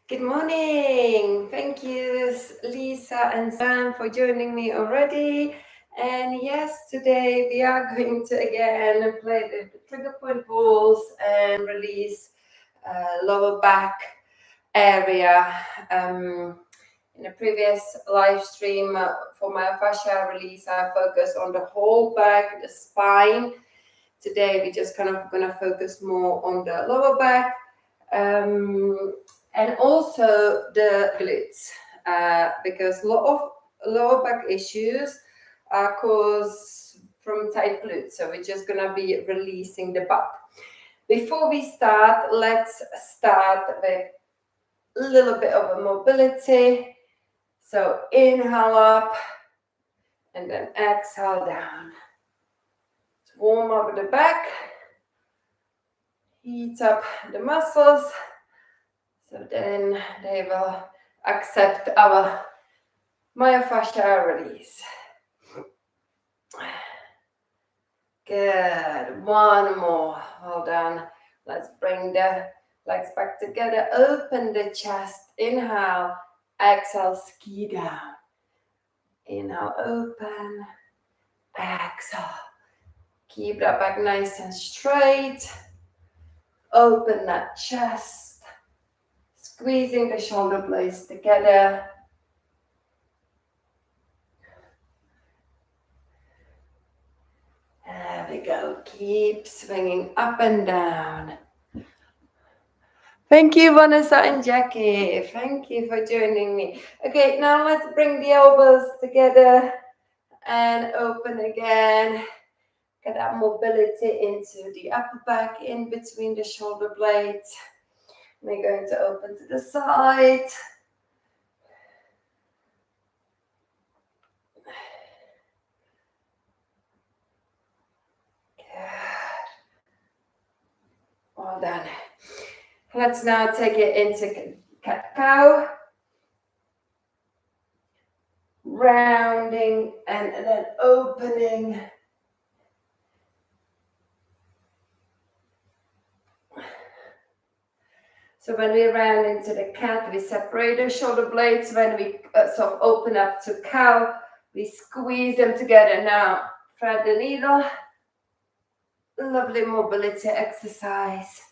Good morning. Thank you, Lisa and Sam, for joining me already. And yes, today we are going to again play the trigger point balls and release lower back area. In the previous live stream for myofascial release, I focused on the whole back, the spine. Today we just kind of gonna focus more on the lower back. And also the glutes, because a lot of lower back issues are caused from tight glutes. So we're just gonna be releasing the butt. Before we start, let's start with a little bit of a mobility. So inhale up and then exhale down. To warm up the back, heat up the muscles. So then they will accept our myofascial release. Good. One more. Well done. Let's bring the legs back together. Open the chest. Inhale. Exhale. Ski down. Inhale. Open. Exhale. Keep that back nice and straight. Open that chest. Squeezing the shoulder blades together. There we go. Keep swinging up and down. Thank you, Vanessa and Jackie. Thank you for joining me. Okay, now let's bring the elbows together and open again. Get that mobility into the upper back, in between the shoulder blades. We're going to open to the side. Good. Well done. Let's now take it into cat-cow. Rounding and then opening. So when we round into the cat, we separate the shoulder blades. When we sort of open up to cow, we squeeze them together. Now, thread the needle. Lovely mobility exercise.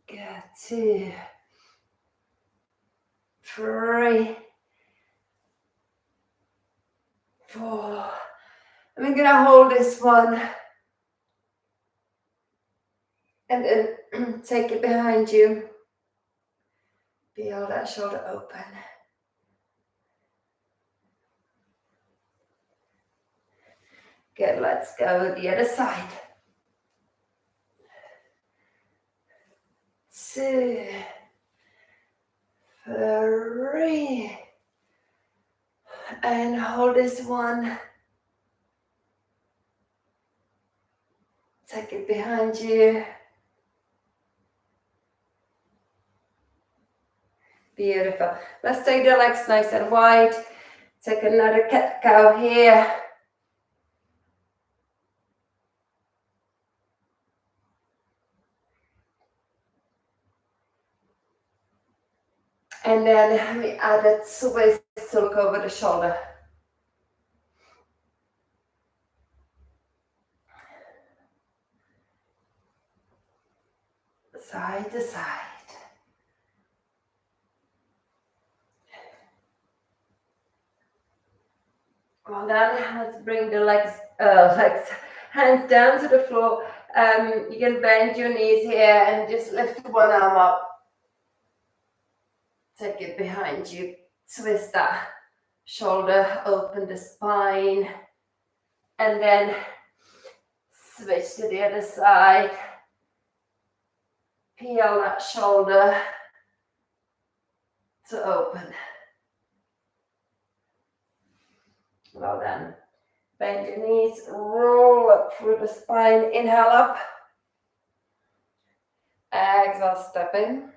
Good. 2, 3, 4. And we're gonna hold this one. And then take it behind you. Feel that shoulder open. Good, let's go the other side. 2, 3. And hold this one. Take it behind you. Beautiful. Let's take the legs nice and wide. Take another cat-cow here. And then we add a twist to look over the shoulder. Side to side. Well done. Let's bring the hands down to the floor. You can bend your knees here and just lift one arm up. Take it behind you. Twist that shoulder, open the spine. And then switch to the other side. Peel that shoulder to open. Well done. Bend your knees, roll up through the spine. Inhale up. Exhale, step in.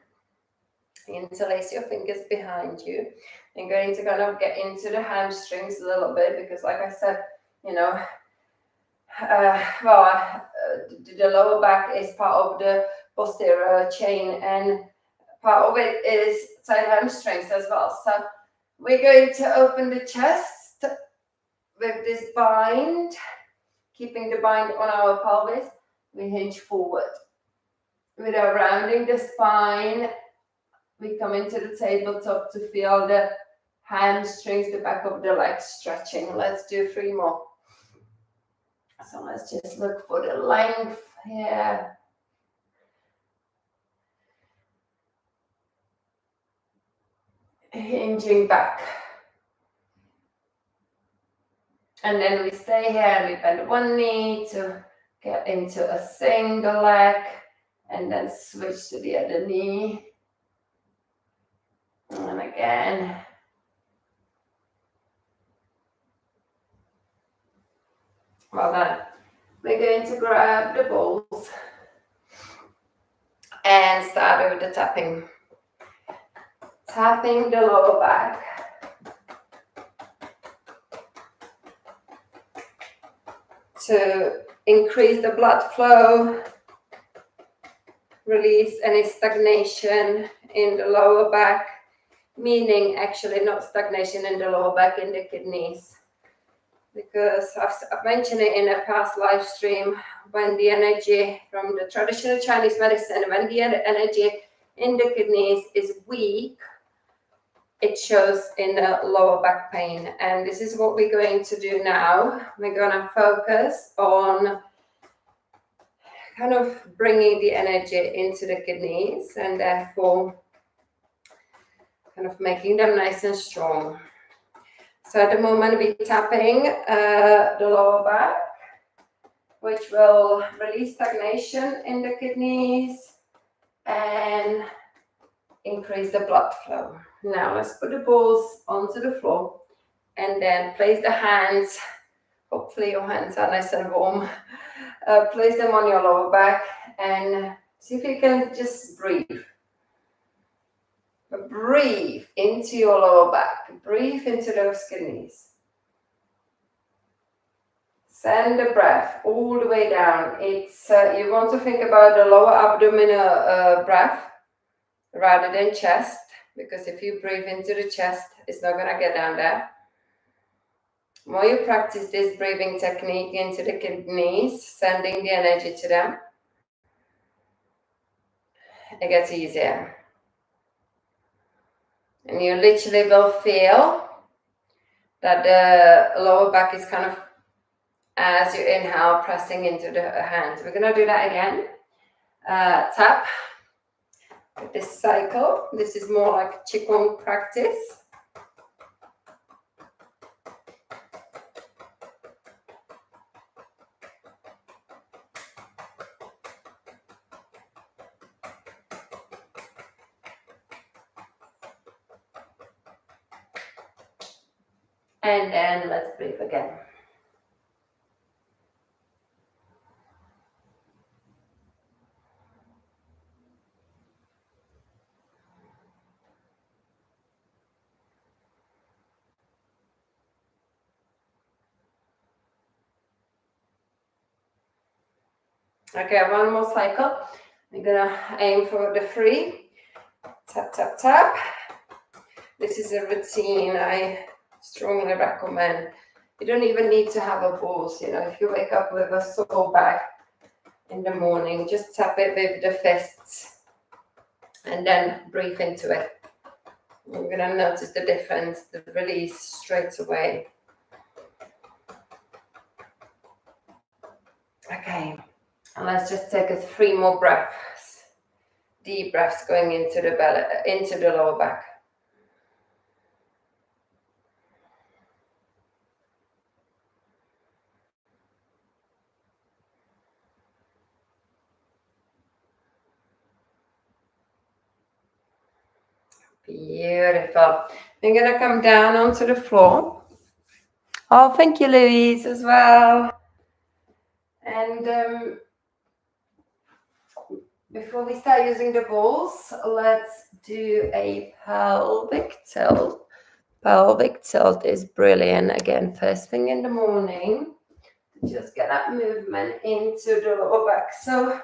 Interlace your fingers behind you. I'm going to kind of get into the hamstrings a little bit because, like I said, you know, the lower back is part of the posterior chain, and part of it is side hamstrings as well. So we're going to open the chest with this bind, keeping the bind on our pelvis. We hinge forward. Without rounding the spine, we come into the tabletop to feel the hamstrings, the back of the legs stretching. Let's do 3 more. So let's just look for the length here. Hinging back. And then we stay here and we bend one knee to get into a single leg and then switch to the other knee. And again. Well done. We're going to grab the balls and start with the tapping. Tapping the lower back. To increase the blood flow, release any stagnation in the lower back, meaning actually not stagnation in the lower back, in the kidneys. Because I've mentioned it in a past live stream, when the energy from the traditional Chinese medicine, when the energy in the kidneys is weak, it shows in the lower back pain. And this is what we're going to do now. We're going to focus on kind of bringing the energy into the kidneys and therefore kind of making them nice and strong. So at the moment we're tapping the lower back, which will release stagnation in the kidneys and increase the blood flow. Now let's put the balls onto the floor and then place the hands, hopefully your hands are nice and warm, place them on your lower back and see if you can just breathe. Breathe into your lower back, breathe into those kidneys. Send the breath all the way down. It's you want to think about the lower abdominal breath rather than chest, because if you breathe into the chest, it's not going to get down there. The more you practice this breathing technique into the kidneys, sending the energy to them, it gets easier. And you literally will feel that the lower back is kind of, as you inhale, pressing into the hands. We're going to do that again. Tap. This cycle. This is more like Qigong practice. And then let's breathe again. Okay, one more cycle. We're gonna aim for the 3. Tap, tap, tap. This is a routine I strongly recommend. You don't even need to have a balls, you know, if you wake up with a sore back in the morning, just tap it with the fists and then breathe into it. You're gonna notice the difference, the release straight away. Okay, and let's just take 3 more breaths. Deep breaths going into the belly, into the lower back. Beautiful. We're going to come down onto the floor. Oh, thank you, Louise, as well. And before we start using the balls, let's do a pelvic tilt. Pelvic tilt is brilliant. Again, first thing in the morning, just get that movement into the lower back. So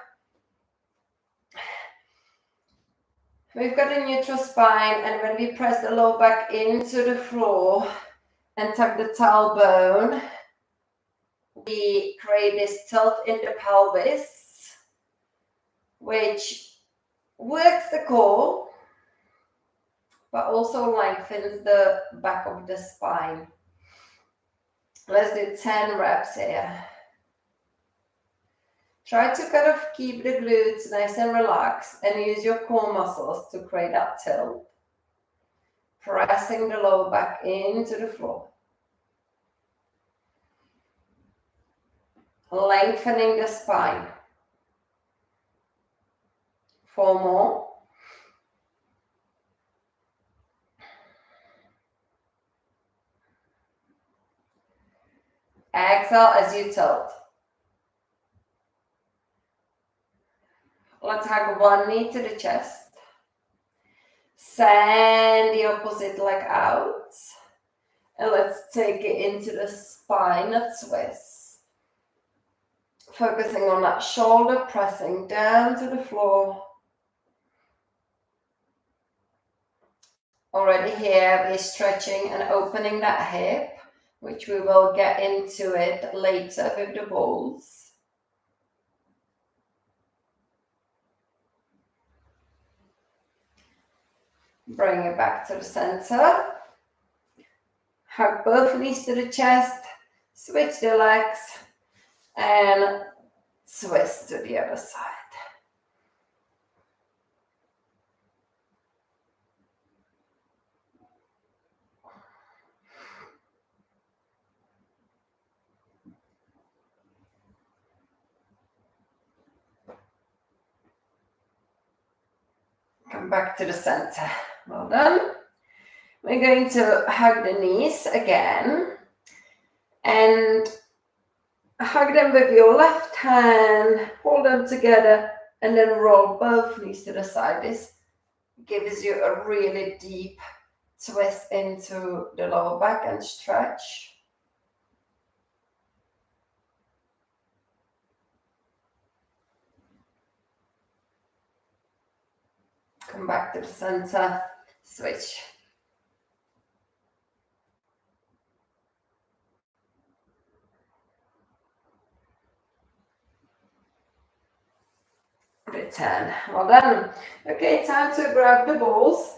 We've got a neutral spine, and when we press the lower back into the floor and tuck the tailbone, we create this tilt in the pelvis, which works the core, but also lengthens the back of the spine. Let's do 10 reps here. Try to kind of keep the glutes nice and relaxed and use your core muscles to create that tilt. Pressing the lower back into the floor. Lengthening the spine. 4 more. Exhale as you tilt. Let's hug one knee to the chest. Send the opposite leg out. And let's take it into the spine, a twist. Focusing on that shoulder, pressing down to the floor. Already here, we're stretching and opening that hip, which we will get into it later with the balls. Bring it back to the center. Hug both knees to the chest. Switch the legs and twist to the other side. Come back to the center. Well done. We're going to hug the knees again and hug them with your left hand, hold them together, and then roll both knees to the side. This gives you a really deep twist into the lower back and stretch. Come back to the center, switch. Return. Well done. Okay, time to grab the balls.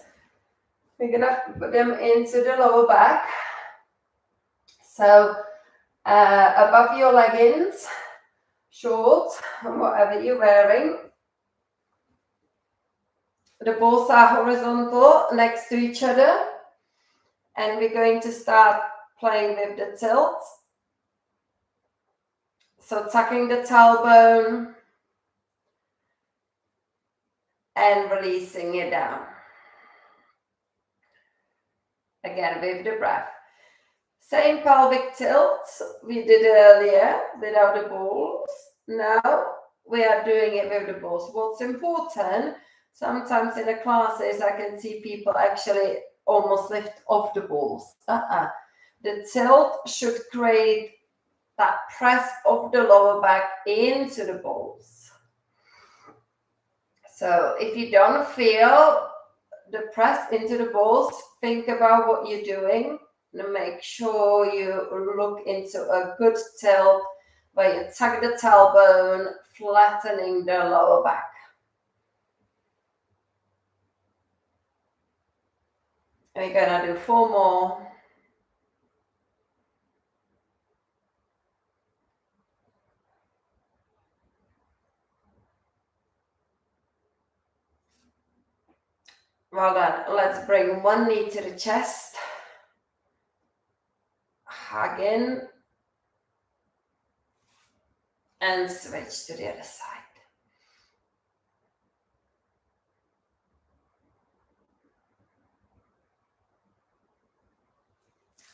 We're gonna put them into the lower back. So above your leggings, shorts, whatever you're wearing. The balls are horizontal next to each other. And we're going to start playing with the tilt. So tucking the tailbone and releasing it down. Again, with the breath. Same pelvic tilt we did earlier without the balls. Now we are doing it with the balls. What's important, sometimes in the classes I can see people actually almost lift off the balls. The tilt should create that press of the lower back into the balls. So if you don't feel the press into the balls, think about what you're doing and make sure you look into a good tilt where you tuck the tailbone, flattening the lower back. We're gonna do 4 more. Well done. Let's bring one knee to the chest. Hug in. And switch to the other side.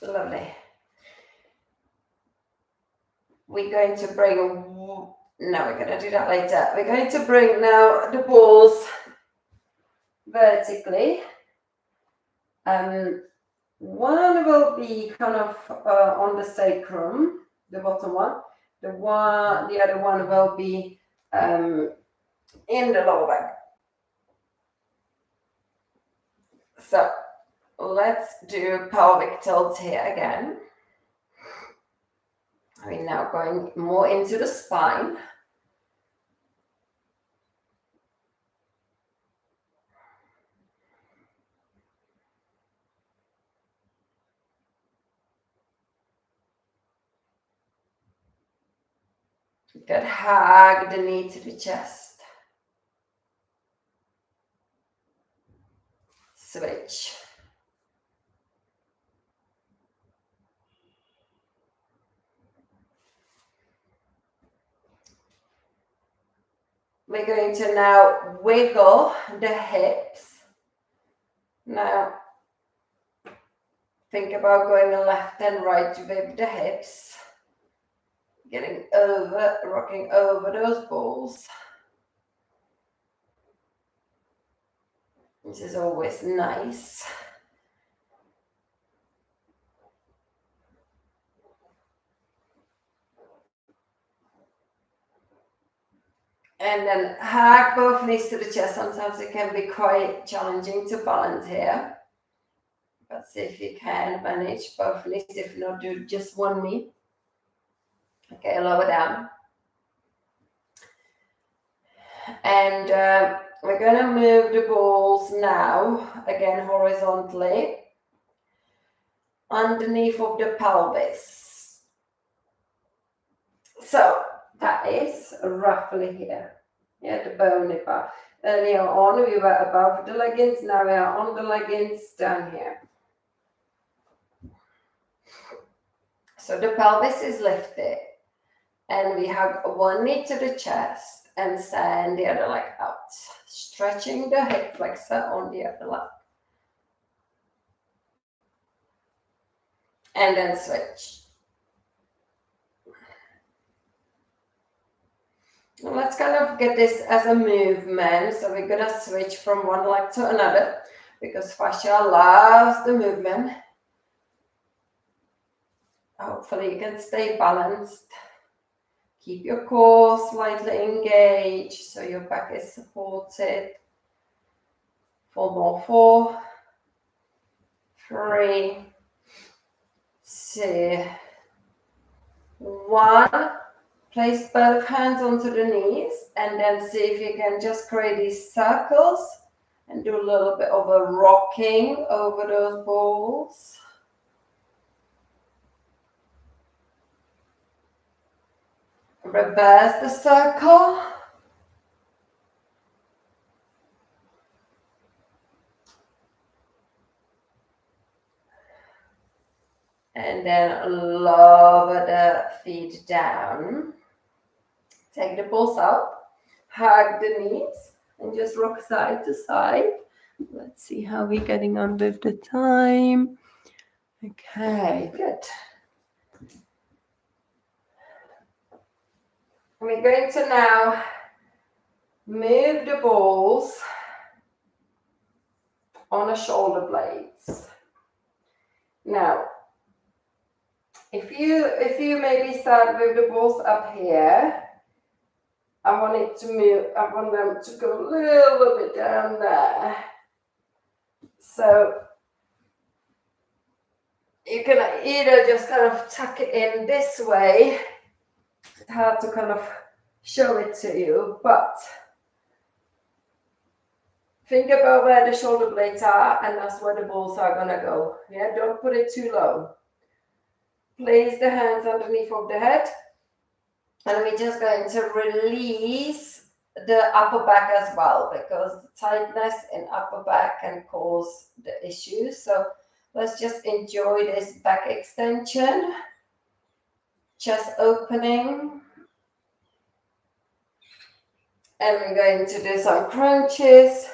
Lovely. We're going to bring, no, we're going to do that later. We're going to bring now the balls vertically. One will be kind of on the sacrum, the bottom one. The other one will be in the lower back. So let's do pelvic tilt here again. We're now going more into the spine. Good, hug the knee to the chest. Switch. We're going to now wiggle the hips. Now, think about going left and right with the hips. Getting over, rocking over those balls. This is always nice. And then hug both knees to the chest. Sometimes it can be quite challenging to balance here. But see if you can manage both knees. If not, do just one knee. Okay, lower down. And we're going to move the balls now, again horizontally, underneath of the pelvis. So that is roughly here. Yeah, the bony part. Earlier on, we were above the leggings. Now we are on the leggings down here. So the pelvis is lifted. And we hug one knee to the chest and send the other leg out. Stretching the hip flexor on the other leg. And then switch. Let's kind of get this as a movement. So we're going to switch from one leg to another because fascia loves the movement. Hopefully you can stay balanced. Keep your core slightly engaged so your back is supported. 4 more. 4, 3, 2, 1. Place both hands onto the knees and then see if you can just create these circles and do a little bit of a rocking over those balls. Reverse the circle. And then lower the feet down. Take the balls up, hug the knees, and just rock side to side. Let's see how we're getting on with the time. Okay, good. We're going to now move the balls on the shoulder blades. Now, if you maybe start with the balls up here, I want them to go a little bit down there. So you can either just kind of tuck it in this way. It's hard to kind of show it to you, but think about where the shoulder blades are, and that's where the balls are gonna go. Yeah, don't put it too low. Place the hands underneath of the head. And we're just going to release the upper back as well, because the tightness in upper back can cause the issues. So let's just enjoy this back extension, chest opening. And we're going to do some crunches.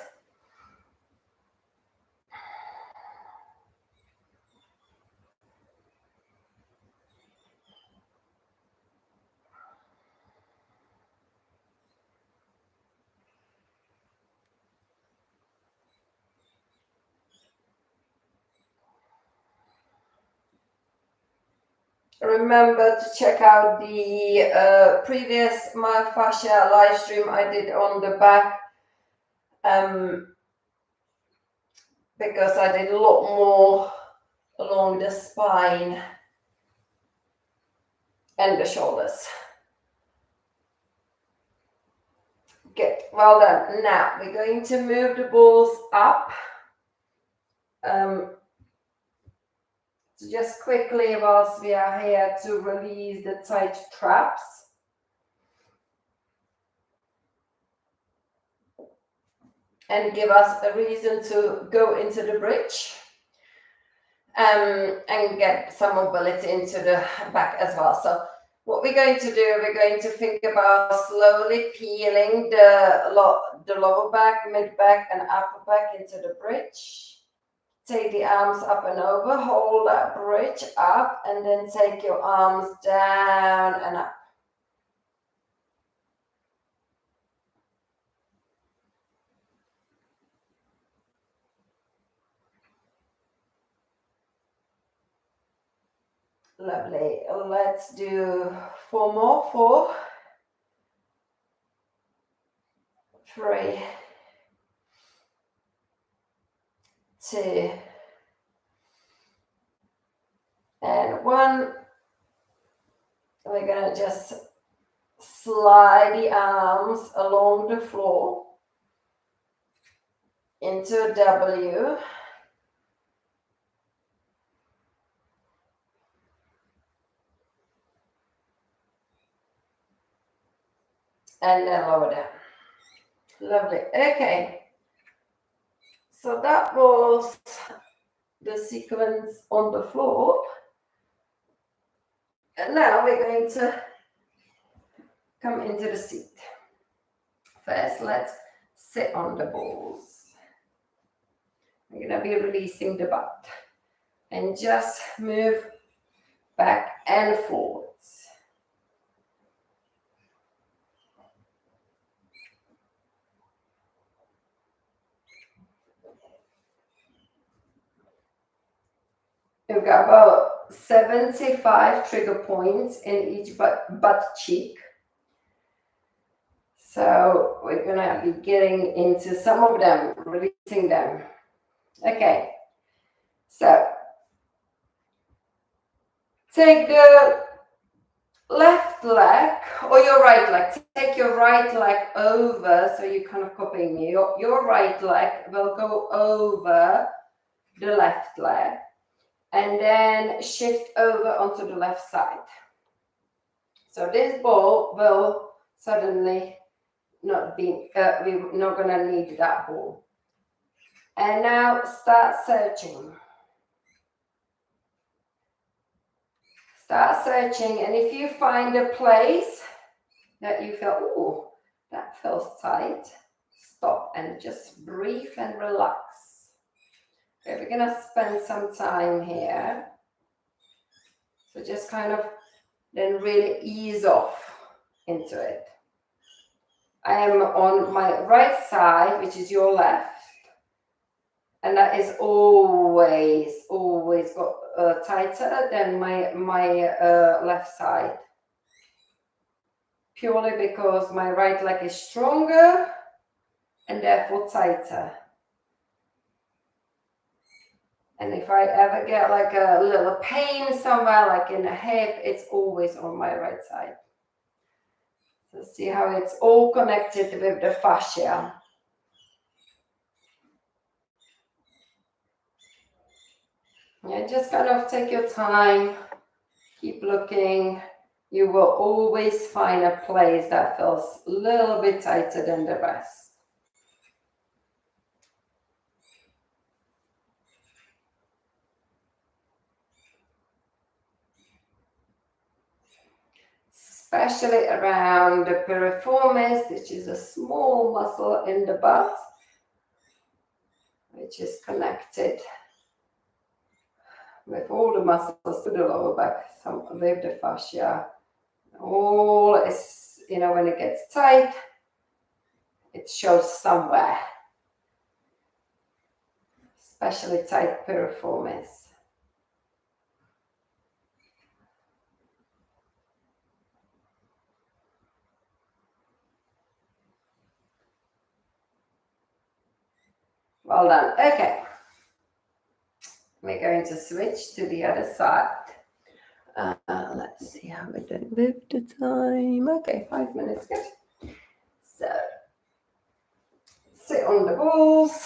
Remember to check out the previous Myofascial live stream I did on the back. because I did a lot more along the spine and the shoulders. Good, well done. Now we're going to move the balls up. So just quickly, whilst we are here, to release the tight traps. And give us a reason to go into the bridge. And get some mobility into the back as well. So what we're going to do, we're going to think about slowly peeling the lower back, mid back, and upper back into the bridge. Take the arms up and over, hold that bridge up, and then take your arms down and up. Lovely. Let's do 4 more. 4, 3, 2, and 1. We're going to just slide the arms along the floor into a W. And then lower down. Lovely. Okay. So that was the sequence on the floor. And now we're going to come into the seat. First, let's sit on the balls. We're going to be releasing the butt. And just move back and forwards. We've got about 75 trigger points in each butt cheek. So we're going to be getting into some of them, releasing them. Okay. So take the left leg or your right leg. Take your right leg over, so you're kind of copying me. Your right leg will go over the left leg. And then shift over onto the left side. So this ball will suddenly not be, we're not going to need that ball. And now start searching. Start searching, and if you find a place that you feel, oh, that feels tight, stop and just breathe and relax. Okay, we're going to spend some time here. So just kind of then really ease off into it. I am on my right side, which is your left. And that is always got tighter than my left side. Purely because my right leg is stronger and therefore tighter. And if I ever get like a little pain somewhere, like in the hip, it's always on my right side. So see how it's all connected with the fascia. Yeah, just kind of take your time, keep looking. You will always find a place that feels a little bit tighter than the rest. Especially around the piriformis, which is a small muscle in the butt, which is connected with all the muscles to the lower back, some with the fascia. All is, you know, when it gets tight, it shows somewhere, especially tight piriformis. Well done. Okay. We're going to switch to the other side. Let's see how we're doing with the time. Okay, 5 minutes, good. So, sit on the balls.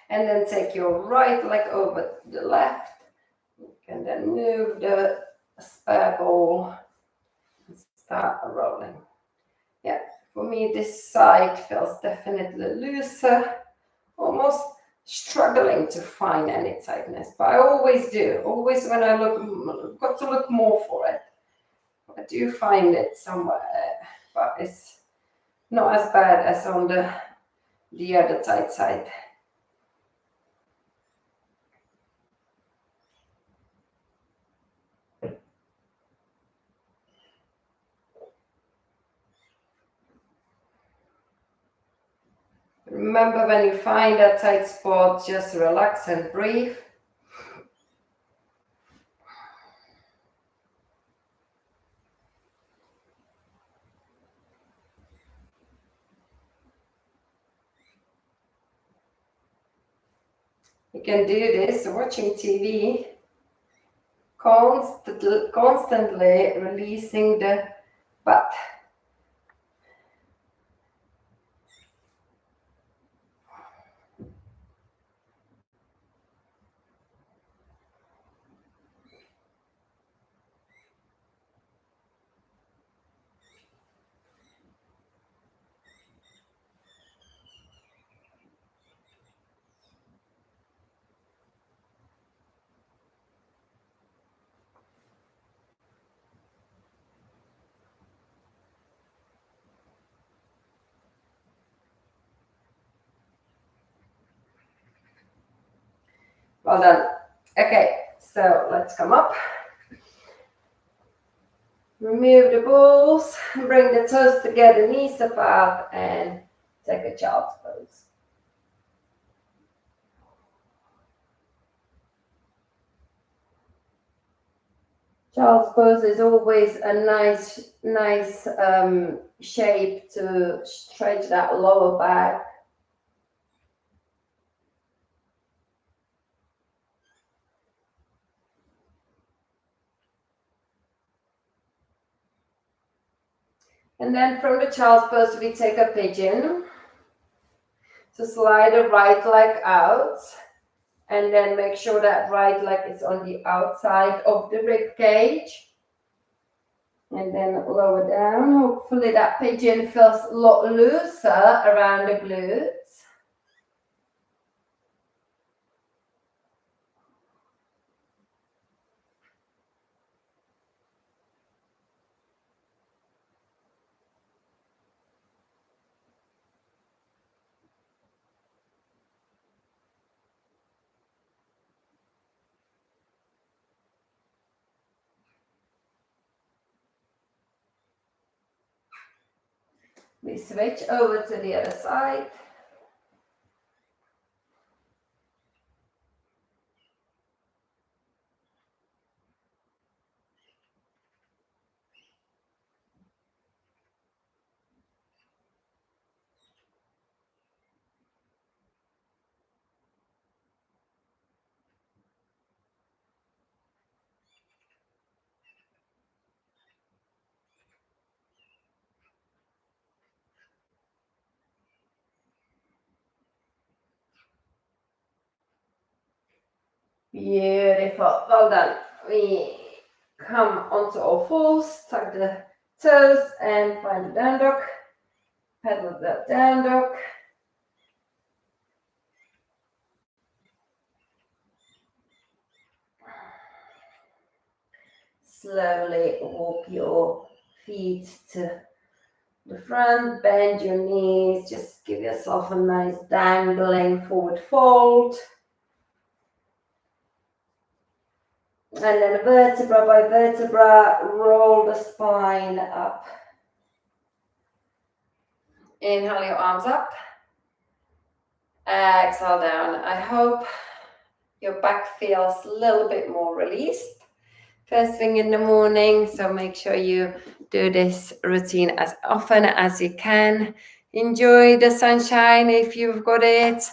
And then take your right leg over the left. You can then move the spare ball and start rolling. Yeah, for me this side feels definitely looser, almost struggling to find any tightness, but I always do. Always when I look, got to look more for it. I do find it somewhere, but it's not as bad as on the other tight side. Remember, when you find a tight spot, just relax and breathe. You can do this watching TV, constantly releasing the butt. Well done. Okay, so let's come up. Remove the balls, bring the toes together, knees apart, and take a child's pose. Child's pose is always a nice shape to stretch that lower back. And then from the child's pose, we take a pigeon. So slide the right leg out, and then make sure that right leg is on the outside of the rib cage. And then lower down. Hopefully that pigeon feels a lot looser around the glutes. We switch over to the other side. Beautiful, well done. We come onto all fours, tuck the toes and find the down dog. Pedal that down dog. Slowly walk your feet to the front, bend your knees, just give yourself a nice dangling forward fold. And then vertebra by vertebra, roll the spine up. Inhale your arms up. Exhale down. I hope your back feels a little bit more released first thing in the morning, so make sure you do this routine as often as you can. Enjoy the sunshine if you've got it,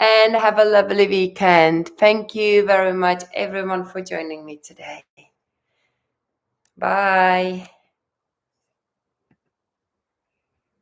and have a lovely weekend. Thank you very much, everyone, for joining me today. Bye.